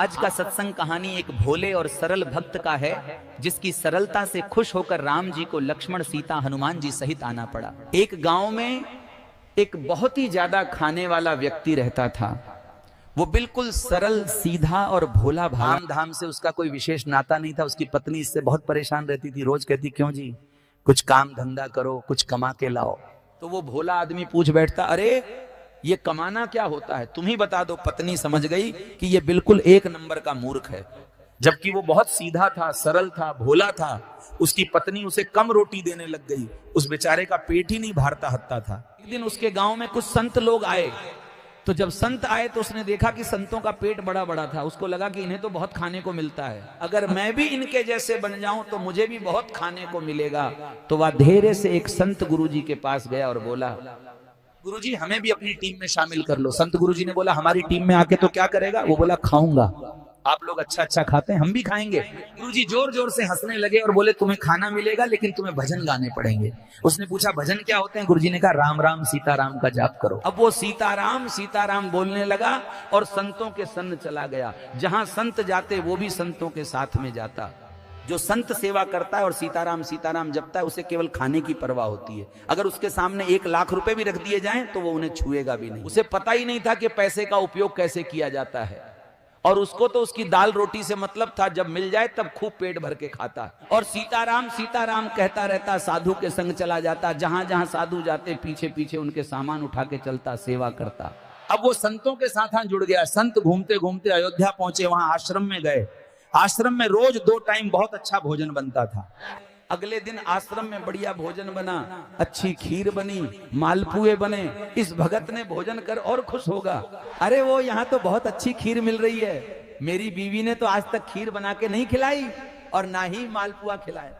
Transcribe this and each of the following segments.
आज का सत्संग कहानी एक भोले और सरल भक्त का है, जिसकी सरलता से खुश होकर राम जी को लक्ष्मण, सीता, हनुमान जी सहित आना पड़ा। एक गांव में एक बहुत ही ज्यादा खाने वाला व्यक्ति रहता था। वो बिल्कुल सरल, सीधा और भोला भाला। काम धाम से उसका कोई विशेष नाता नहीं था। उसकी पत्नी इससे बहुत परेशान रहती थी। रोज कहती, क्यों जी, कुछ काम धंधा करो, कुछ कमा के लाओ। तो वो भोला आदमी पूछ बैठता, अरे ये कमाना क्या होता है, तुम ही बता दो। पत्नी समझ गई कि ये बिल्कुल एक नंबर का मूर्ख है। जबकि वो बहुत सीधा था, सरल था, भोला था। उसकी पत्नी उसे कम रोटी देने लग गई। उस बेचारे का पेट ही नहीं भरता हत्ता था। एक दिन उसके गांव में कुछ संत लोग आए। तो जब संत आए तो उसने देखा कि संतों का पेट बड़ा बड़ा था। उसको लगा कि इन्हें तो बहुत खाने को मिलता है, अगर मैं भी इनके जैसे बन जाऊं तो मुझे भी बहुत खाने को मिलेगा। तो वह धैर्य से एक संत गुरुजी के पास गया और बोला, गुरुजी हमें भी अपनी टीम में शामिल कर लो। संत गुरुजी ने बोला, हमारी टीम में आके तो क्या करेगा? वो बोला, खाऊंगा। आप लोग अच्छा अच्छा खाते हैं, हम भी खाएंगे। गुरुजी जोर जोर से हंसने लगे और बोले, तुम्हें खाना मिलेगा लेकिन तुम्हें भजन गाने पड़ेंगे। उसने पूछा, भजन क्या होते हैं? गुरुजी ने कहा, राम राम सीताराम का जाप करो। अब वो सीताराम सीताराम बोलने लगा और संतों के संग चला गया। जहां संत जाते वो भी संतों के साथ में जाता। जो संत सेवा करता है और सीताराम सीताराम जपता है, उसे केवल खाने की परवाह होती है। अगर उसके सामने 1 लाख रुपए भी रख दिए जाएं तो वो उन्हें छुएगा भी नहीं। उसे पता ही नहीं था कि पैसे का उपयोग कैसे किया जाता है। और उसको तो उसकी दाल रोटी से मतलब था, जब मिल जाए तब खूब पेट भर के खाता। और सीताराम सीताराम कहता रहता, साधु के संग चला जाता। जहां जहां साधु जाते पीछे पीछे उनके सामान उठा के चलता, सेवा करता। अब वो संतों के साथ जुड़ गया। संत घूमते घूमते अयोध्या पहुंचे। वहां आश्रम में गए। आश्रम में रोज 2 टाइम बहुत अच्छा भोजन बनता था। अगले दिन आश्रम में बढ़िया भोजन बना, अच्छी खीर बनी, मालपुए बने। इस भगत ने भोजन कर और खुश होगा, अरे वो यहाँ तो बहुत अच्छी खीर मिल रही है, मेरी बीवी ने तो आज तक खीर बना के नहीं खिलाई और ना ही मालपुआ खिलाए।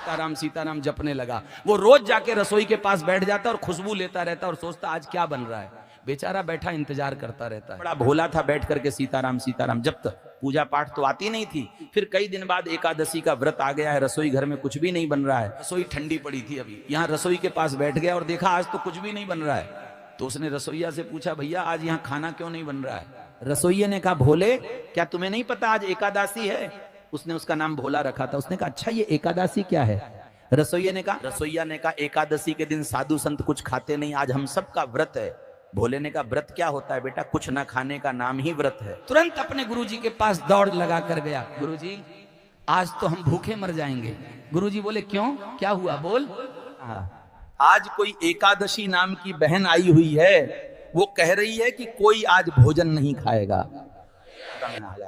सीताराम सीताराम जपने लगा। वो रोज जाके रसोई के पास बैठ जाता और खुशबू लेता रहता और सोचता, आज क्या बन रहा है। बेचारा बैठा इंतजार करता रहता है। बड़ा भोला था, बैठ करके सीताराम सीताराम जब तक पूजा पाठ तो आती नहीं थी। फिर कई दिन बाद एकादशी का व्रत आ गया है। रसोई घर में कुछ भी नहीं बन रहा है। रसोई ठंडी पड़ी थी अभी। यहाँ रसोई के पास बैठ गया और देखा आज तो कुछ भी नहीं बन रहा है। तो उसने रसोईया से पूछा, भैया आज यहाँ खाना क्यों नहीं बन रहा है? रसोईया ने कहा, भोले क्या तुम्हें नहीं पता आज एकादशी है? उसने उसका नाम भोला रखा था। उसने कहा, अच्छा ये एकादशी क्या है? रसोईया ने कहा, एकादशी के दिन साधु संत कुछ खाते नहीं, आज हम सबका व्रत है। भोले ने कहा, व्रत क्या होता है बेटा? कुछ ना खाने का नाम ही व्रत है। तुरंत अपने गुरुजी के पास दौड़ लगा कर गया, गुरुजी आज तो हम भूखे मर जाएंगे। गुरुजी बोले, क्यों, क्या हुआ, बोल। आज कोई एकादशी नाम की बहन आई हुई है, वो कह रही है कि कोई आज भोजन नहीं खाएगा।